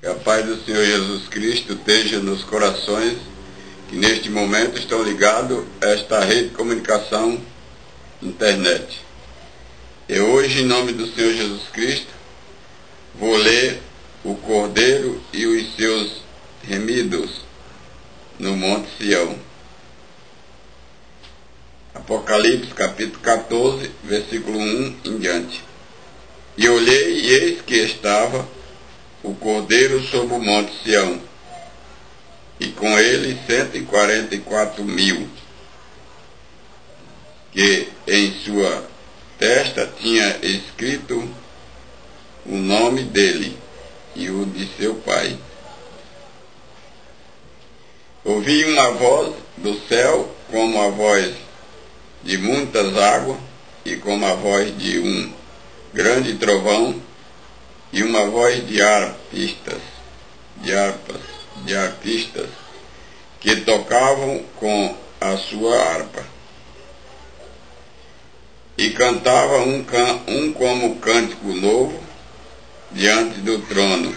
Que a paz do Senhor Jesus Cristo esteja nos corações que neste momento estão ligados a esta rede de comunicação internet. Eu hoje, em nome do Senhor Jesus Cristo, vou ler o Cordeiro e os seus remidos no Monte Sião. Apocalipse capítulo 14, versículo 1 em diante. E olhei, e eis que estava o Cordeiro sobre o Monte Sião, e com ele 144.000, que em sua testa tinha escrito o nome dele e o de seu pai. Ouvi uma voz do céu, como a voz de muitas águas, e como a voz de um grande trovão, e uma voz de arpistas, que tocavam com a sua harpa, e cantavam um como cântico novo diante do trono,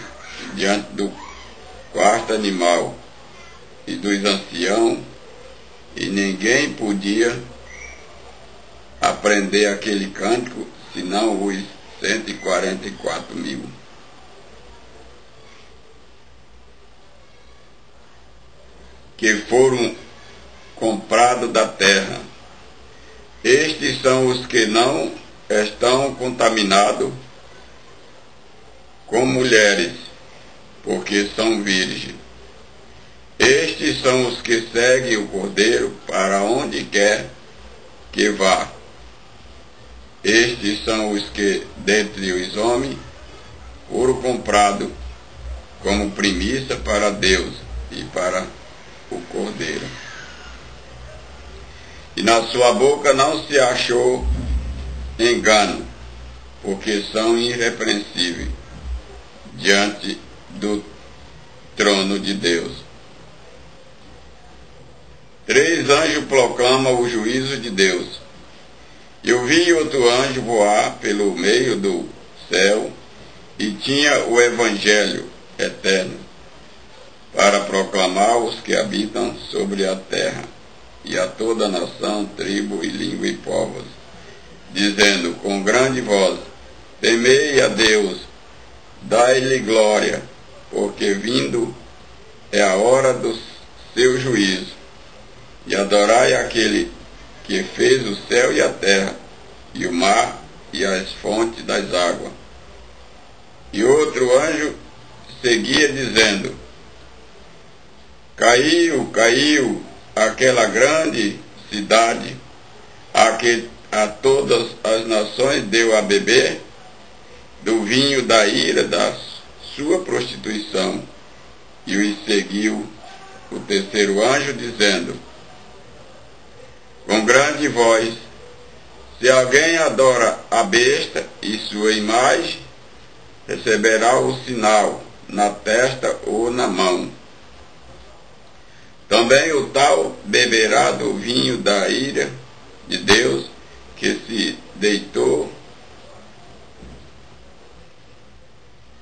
diante do quarto animal e dos anciãos, e ninguém podia aprender aquele cântico, senão os 144.000. Que foram comprados da terra. Estes são os que não estão contaminados com mulheres, porque são virgens. Estes são os que seguem o Cordeiro para onde quer que vá. Estes são os que, dentre os homens, foram comprados como primícia para Deus e para o Cordeiro. E na sua boca não se achou engano, porque são irrepreensíveis diante do trono de Deus. 3 anjos proclamam o juízo de Deus. Eu vi outro anjo voar pelo meio do céu, e tinha o Evangelho eterno, para proclamar aos que habitam sobre a terra, e a toda nação, tribo e língua e povos, dizendo com grande voz: temei a Deus, dai-lhe glória, porque vindo é a hora do seu juízo, e adorai aquele que fez o céu e a terra, e o mar, e as fontes das águas. E outro anjo seguia dizendo: caiu aquela grande cidade, a que a todas as nações deu a beber do vinho da ira da sua prostituição. E os seguiu o terceiro anjo, dizendo com grande voz: se alguém adora a besta e sua imagem, receberá o sinal na testa ou na mão. Também o tal beberá do vinho da ira de Deus, que se deitou,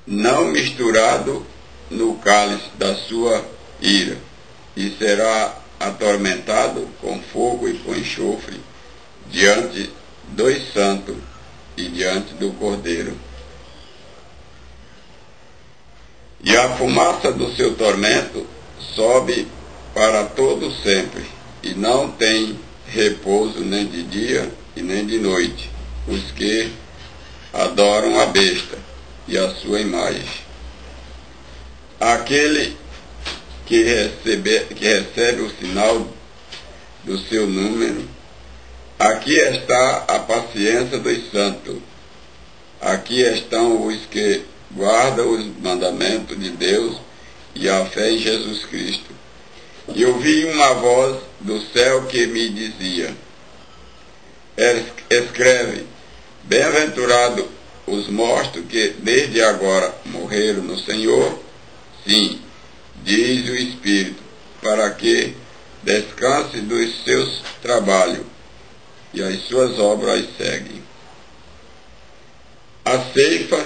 não misturado no cálice da sua ira, e será atormentado com fogo e com enxofre diante dos santos e diante do Cordeiro. E a fumaça do seu tormento sobe para todo sempre, e não tem repouso nem de dia e nem de noite, os que adoram a besta e a sua imagem. Aquele que recebe o sinal do seu número, aqui está a paciência dos santos, aqui estão os que guardam os mandamentos de Deus e a fé em Jesus Cristo. E ouvi uma voz do céu que me dizia: escreve, bem-aventurado os mortos que desde agora morreram no Senhor, sim, diz o Espírito, para que descanse dos seus trabalhos, e as suas obras seguem. A ceifa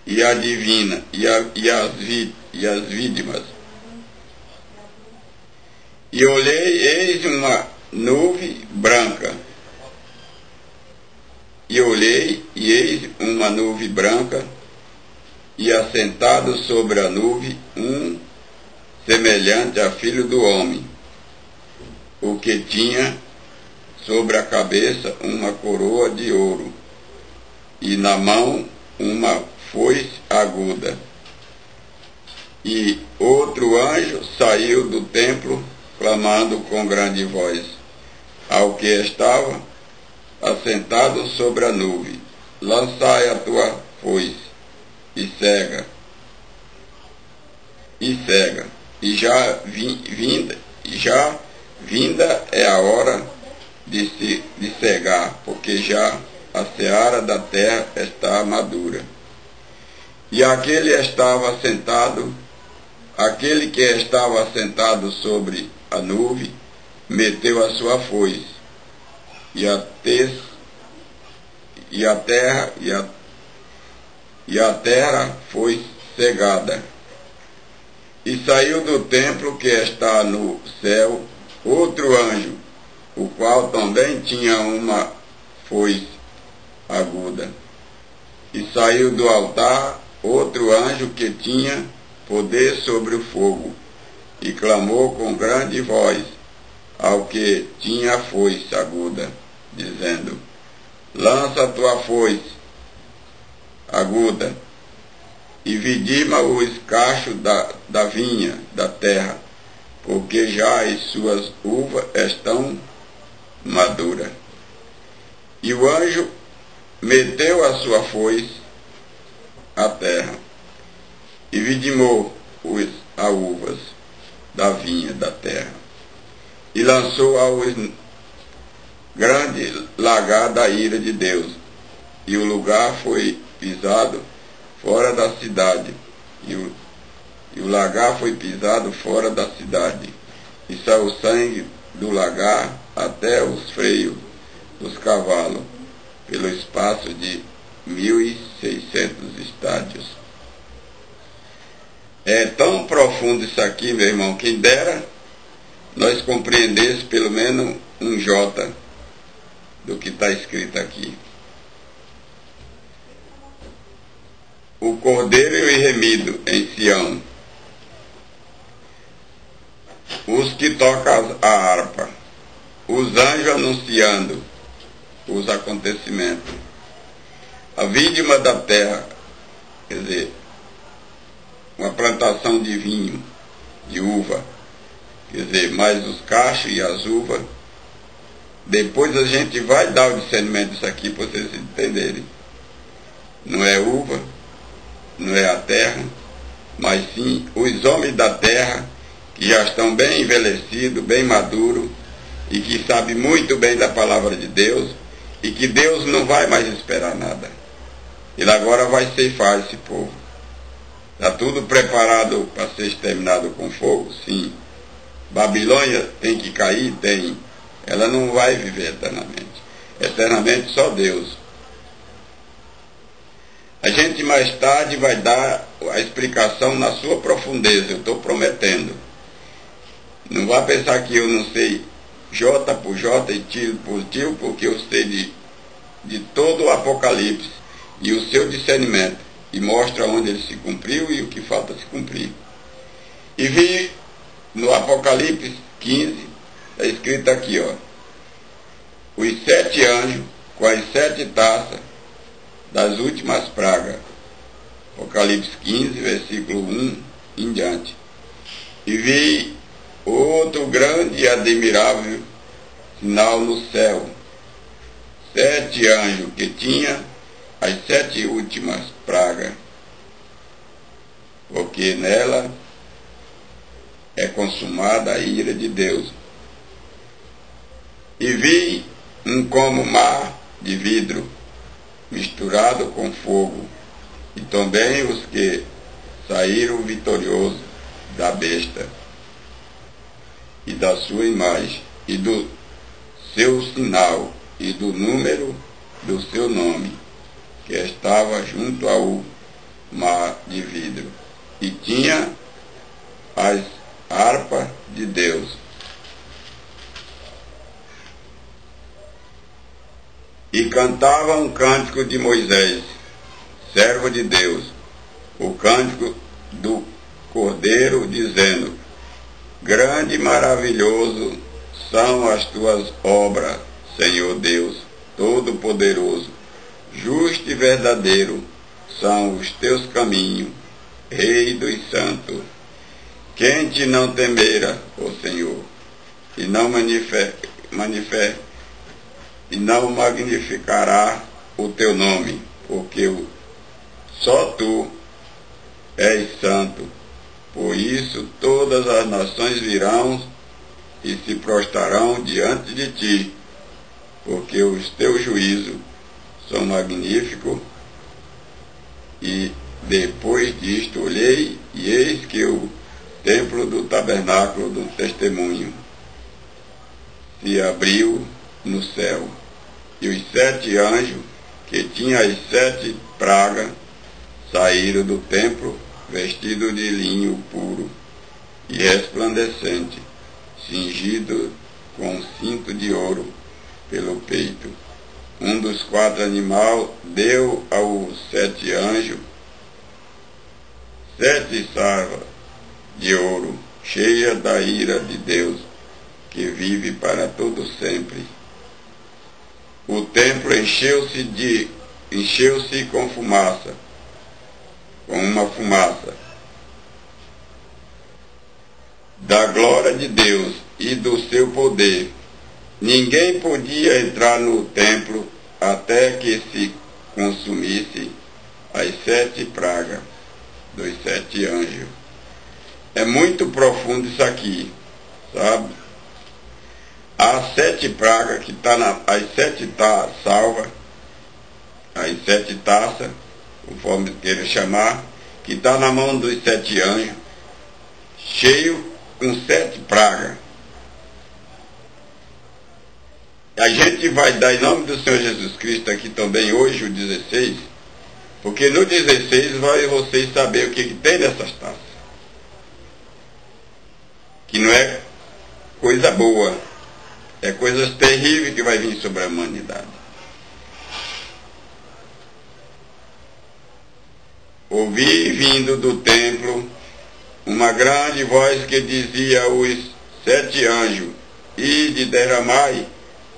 e a divina, e as vítimas. E olhei, eis uma nuvem branca. E olhei, e eis uma nuvem branca, e assentado sobre a nuvem, um semelhante a filho do homem, o que tinha sobre a cabeça uma coroa de ouro, e na mão uma foice aguda. E outro anjo saiu do templo, clamando com grande voz ao que estava assentado sobre a nuvem: lançai a tua foice e cega, e já vinda é a hora de cegar, porque já a seara da terra está madura. E aquele que estava sentado sobre a nuvem meteu a sua foice, e a terra foi cegada. E saiu do templo que está no céu outro anjo, o qual também tinha uma foice aguda. E saiu do altar outro anjo que tinha poder sobre o fogo, e clamou com grande voz ao que tinha a foice aguda, dizendo: lança a tua foice aguda, e vidima o escacho da vinha da terra, porque já as suas uvas estão maduras. E o anjo meteu a sua foice à terra, e vidimou as uvas da vinha da terra, e lançou ao grande lagar da ira de Deus, e o lugar foi pisado fora da cidade, e o lagar foi pisado fora da cidade, e saiu sangue do lagar até os freios dos cavalos, pelo espaço de 1.600 estádios. É tão profundo isso aqui, meu irmão, quem dera nós compreendesse pelo menos um J do que está escrito aqui. O cordeiro e o remido em Sião, os que tocam a harpa, os anjos anunciando os acontecimentos, a vítima da terra, quer dizer, uma plantação de vinho, de uva, quer dizer, mais os cachos e as uvas. Depois a gente vai dar o discernimento disso aqui para vocês entenderem. Não é uva, não é a terra, mas sim os homens da terra, que já estão bem envelhecidos, bem maduros, e que sabem muito bem da palavra de Deus, e que Deus não vai mais esperar nada. Ele agora vai ceifar esse povo. Está tudo preparado para ser exterminado com fogo? Sim. Babilônia tem que cair? Tem. Ela não vai viver eternamente. Eternamente só Deus. A gente mais tarde vai dar a explicação na sua profundeza, eu estou prometendo. Não vá pensar que eu não sei J por J e tiro por tiro, porque eu sei de todo o Apocalipse e o seu discernimento, e mostra onde ele se cumpriu e o que falta se cumprir. E vi no Apocalipse 15, está escrito aqui, ó, os 7 anjos com as 7 taças das últimas pragas. Apocalipse 15, versículo 1 em diante. E vi outro grande e admirável sinal no céu: 7 anjos que tinha as 7 últimas pragas, porque nela é consumada a ira de Deus. E vi um como mar de vidro misturado com fogo, e também os que saíram vitoriosos da besta e da sua imagem, e do seu sinal, e do número do seu nome, que estava junto ao mar de vidro, e tinha as harpas de Deus. E cantava um cântico de Moisés, servo de Deus, o cântico do Cordeiro, dizendo: grande e maravilhoso são as tuas obras, Senhor Deus Todo-Poderoso. Justo e verdadeiro são os teus caminhos, Rei dos santos. Quem te não temera, ó Senhor, e não magnificará o teu nome, porque só tu és santo. Por isso todas as nações virão e se prostrarão diante de ti, porque os teus juízos são magníficos. E depois disto olhei, e eis que o templo do tabernáculo do testemunho se abriu no céu, e os 7 anjos que tinham as 7 pragas saíram do templo, vestidos de linho puro e resplandecente, cingido com um cinto de ouro pelo peito. Um dos 4 animais deu aos 7 anjos 7 sarvas de ouro, cheia da ira de Deus, que vive para todo sempre. O templo encheu-se com fumaça, com uma fumaça da glória de Deus e do seu poder. Ninguém podia entrar no templo até que se consumisse as 7 pragas dos 7 anjos. É muito profundo isso aqui, sabe? As 7 pragas que está as 7 salvas, as 7 taças, conforme queira chamar, que está na mão dos 7 anjos, cheio com 7 pragas. A gente vai dar em nome do Senhor Jesus Cristo aqui também hoje, o 16, porque no 16 vai vocês saber o que tem nessas taças. Que não é coisa boa, é coisas terríveis que vai vir sobre a humanidade. Ouvi vindo do templo uma grande voz que dizia aos 7 anjos: ide derramai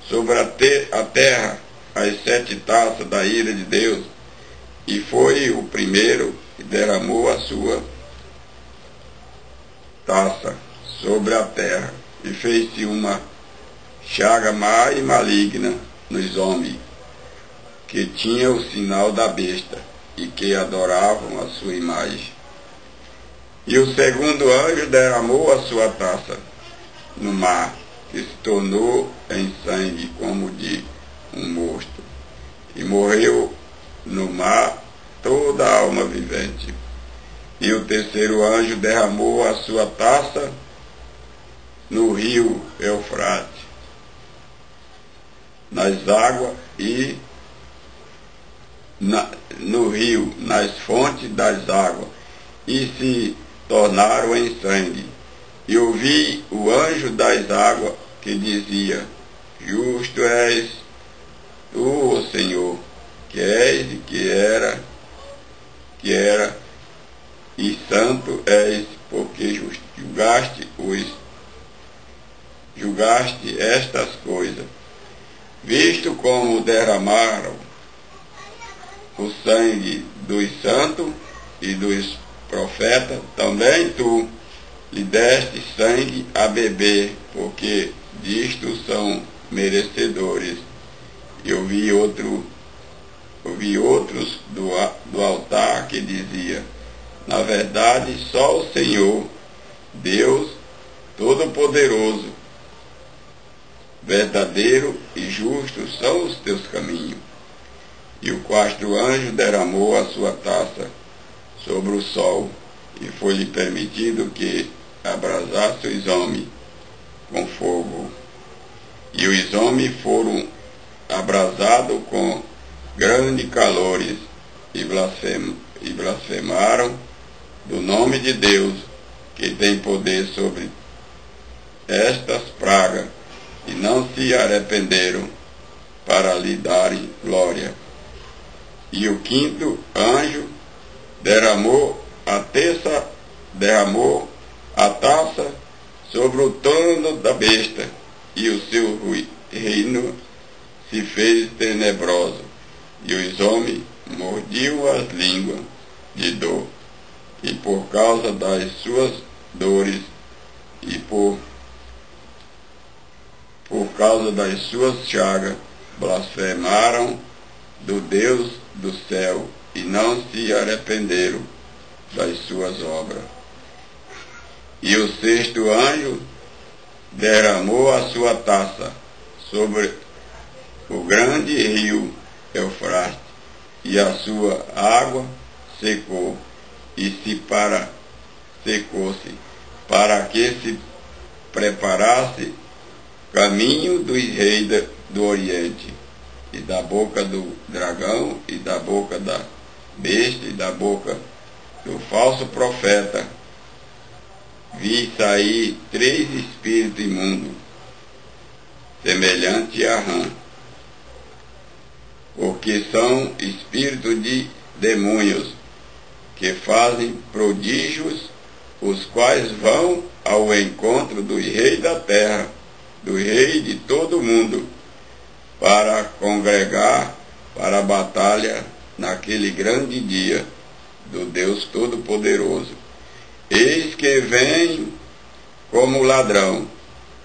sobre a terra as 7 taças da ira de Deus. E foi o primeiro que derramou a sua taça sobre a terra, e fez-se uma chaga má e maligna nos homens que tinham o sinal da besta e que adoravam a sua imagem. E o segundo anjo derramou a sua taça no mar, que se tornou em sangue como de um monstro, e morreu no mar toda a alma vivente. E o terceiro anjo derramou a sua taça no rio Eufrates, nas águas e no rio, nas fontes das águas, e se tornaram em sangue. E ouvi o anjo das águas que dizia: justo és tu, ó Senhor, que és e que era, e santo és, porque julgaste estas coisas. Visto como derramaram o sangue dos santos e dos profetas, também tu lhe deste sangue a beber, porque disto são merecedores. E ouvi outros do altar que dizia: na verdade, só o Senhor, Deus Todo-Poderoso, verdadeiro e justo são os teus caminhos. E o 4º anjo derramou a sua taça sobre o sol, e foi-lhe permitido que abrasasse os homens com fogo. E os homens foram abrasados com grandes calores e blasfemaram nome de Deus, que tem poder sobre estas pragas, e não se arrependeram para lhe darem glória. E o quinto anjo derramou a taça sobre o trono da besta, e o seu reino se fez tenebroso, e os homens mordiam as línguas de dor, e por causa das suas dores, e por causa das suas chagas, blasfemaram do Deus do céu, e não se arrependeram das suas obras. E o sexto anjo derramou a sua taça sobre o grande rio Eufrates, e a sua água secou, e secou-se, para que se preparasse caminho dos reis do Oriente, e da boca do dragão, e da boca da besta, e da boca do falso profeta, vi sair 3 espíritos imundos, semelhantes a rã, porque são espíritos de demônios, que fazem prodígios, os quais vão ao encontro dos reis da terra, do rei de todo o mundo, para congregar para a batalha naquele grande dia do Deus Todo-Poderoso. Eis que vem como ladrão.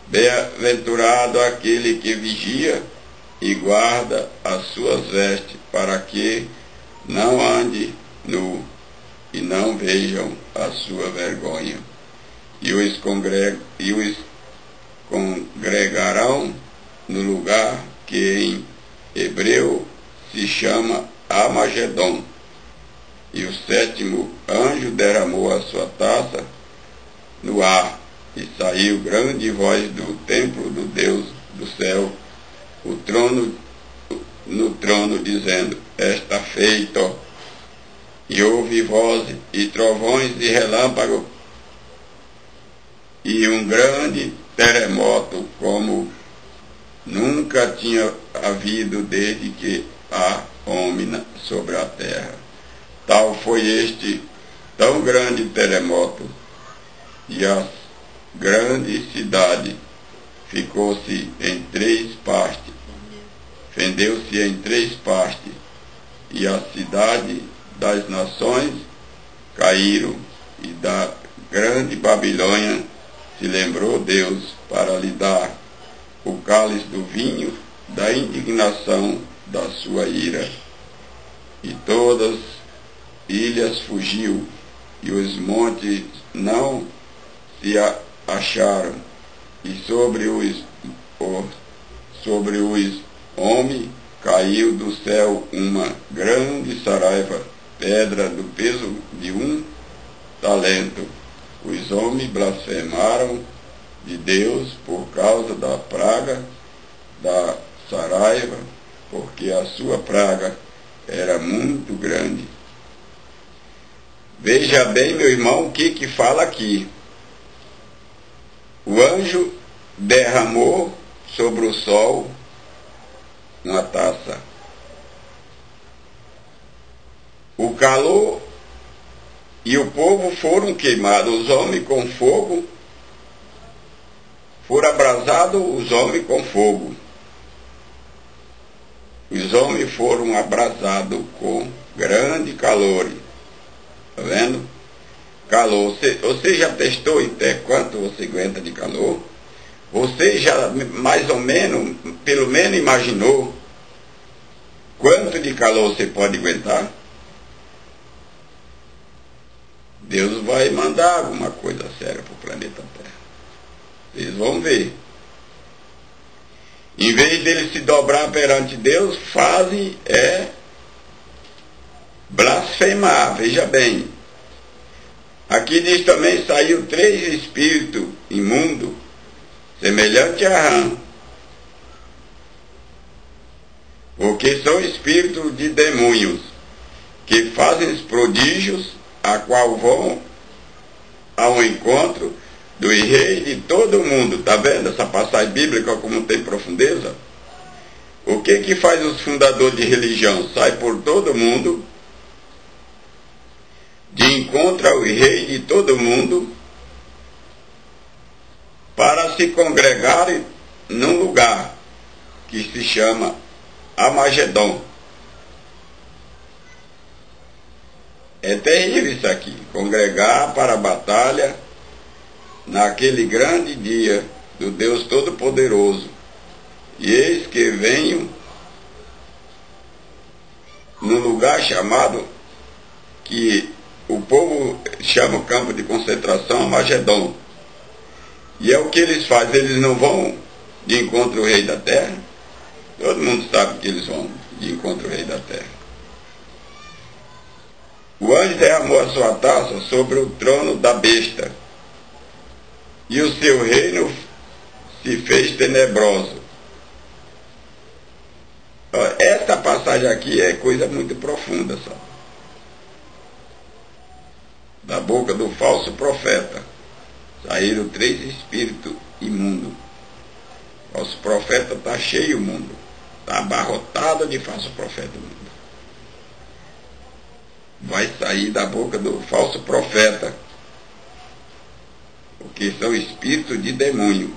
Bem-aventurado aquele que vigia e guarda as suas vestes, para que não ande nu e não vejam a sua vergonha. E os congregarão no lugar que em hebreu se chama Armagedon. E o sétimo anjo derramou a sua taça no ar, e saiu grande voz do templo do Deus do céu, no trono, dizendo: está feito. E houve vozes, e trovões, e relâmpagos, e um grande terremoto, como nunca tinha havido desde que há homem sobre a terra. Tal foi este tão grande terremoto, e a grande cidade ficou-se em 3 partes, fendeu-se em 3 partes, e a cidade das nações caíram, e da grande Babilônia se lembrou Deus para lhe dar o cálice do vinho da indignação da sua ira. E todas ilhas fugiu, e os montes não se acharam, e sobre os homens caiu do céu uma grande saraiva, pedra do peso de 1 talento. Os homens blasfemaram de Deus por causa da praga da saraiva, porque a sua praga era muito grande. Veja bem, meu irmão, o que fala aqui. O anjo derramou sobre o sol uma taça. O calor e o povo foram queimados, os homens com fogo, foram abrasados os homens com fogo. Os homens foram abrasados com grande calor. Está vendo? Calor. Você já testou até quanto você aguenta de calor? Você já mais ou menos, pelo menos imaginou quanto de calor você pode aguentar? Deus vai mandar alguma coisa séria para o planeta Terra. Vocês vão ver. Em vez dele se dobrar perante Deus, fazem blasfemar. Veja bem. Aqui diz também: saiu 3 espíritos imundos, semelhante a rã, porque são espíritos de demônios, que fazem os prodígios, a qual vão ao encontro do rei de todo mundo. Está vendo essa passagem bíblica como tem profundeza? O que faz os fundadores de religião? Sai por todo mundo, de encontro ao rei de todo mundo, para se congregarem num lugar que se chama Amagedon. É terrível isso aqui, congregar para a batalha naquele grande dia do Deus Todo-Poderoso. E eis que venho num lugar chamado, que o povo chama o campo de concentração Amagedon. E é o que eles fazem, eles não vão de encontro ao rei da terra. Todo mundo sabe que eles vão de encontro ao rei da terra. O anjo derramou a sua taça sobre o trono da besta, e o seu reino se fez tenebroso. Esta passagem aqui é coisa muito profunda, sabe? Da boca do falso profeta saíram 3 espíritos imundos. O falso profeta está cheio o mundo, está abarrotado de falso profeta o mundo. Vai sair da boca do falso profeta, porque são espíritos de demônio,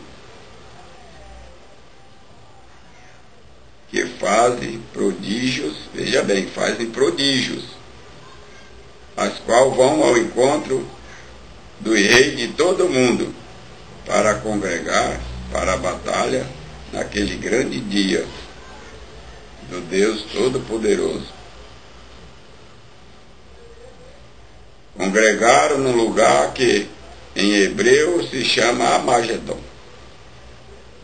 que fazem prodígios, veja bem, fazem prodígios, as quais vão ao encontro do rei de todo mundo, para congregar para a batalha naquele grande dia do Deus Todo-Poderoso. Congregaram num lugar que em hebreu se chama Amagedon.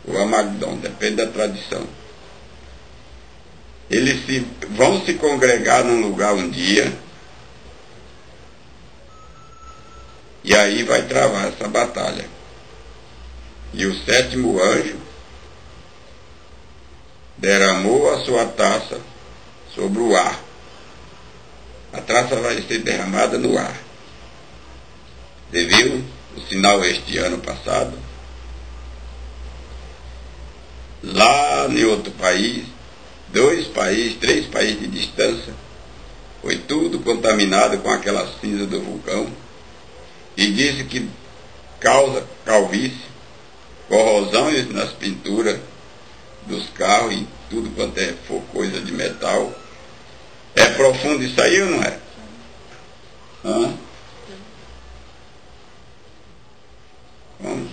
O Amagedon, depende da tradição. Eles vão se congregar num lugar um dia, e aí vai travar essa batalha. E o 7º anjo derramou a sua taça sobre o ar. A taça vai ser derramada no ar. Você viu o sinal este ano passado? Lá em outro país, 2 países, 3 países de distância, foi tudo contaminado com aquela cinza do vulcão, e disse que causa calvície, corrosões nas pinturas dos carros e tudo quanto for coisa de metal. É profundo isso aí ou não é? Hã? Como?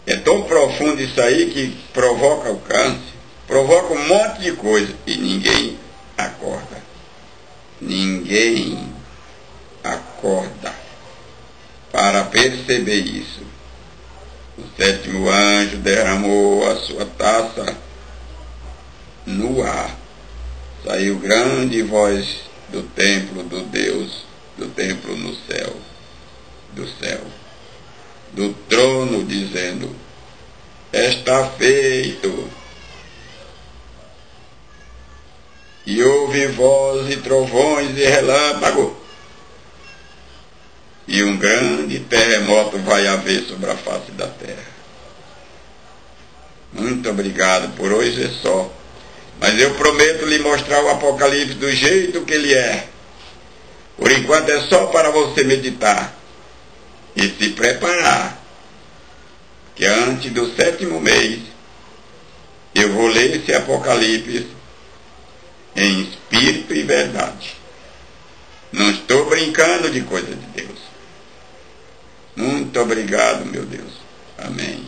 É tão profundo isso aí que provoca o câncer, provoca um monte de coisa, e ninguém acorda. Ninguém acorda para perceber isso. O 7º anjo derramou a sua taça no ar. Saiu grande voz do templo do Deus, do templo no céu, do céu, do trono, dizendo: está feito. E houve voz e trovões e relâmpago, e um grande terremoto vai haver sobre a face da terra. Muito obrigado, por hoje é só. Mas eu prometo lhe mostrar o Apocalipse do jeito que ele é. Por enquanto é só para você meditar e se preparar, que antes do 7º mês eu vou ler esse Apocalipse em espírito e verdade. Não estou brincando de coisa de Deus. Muito obrigado, meu Deus. Amém.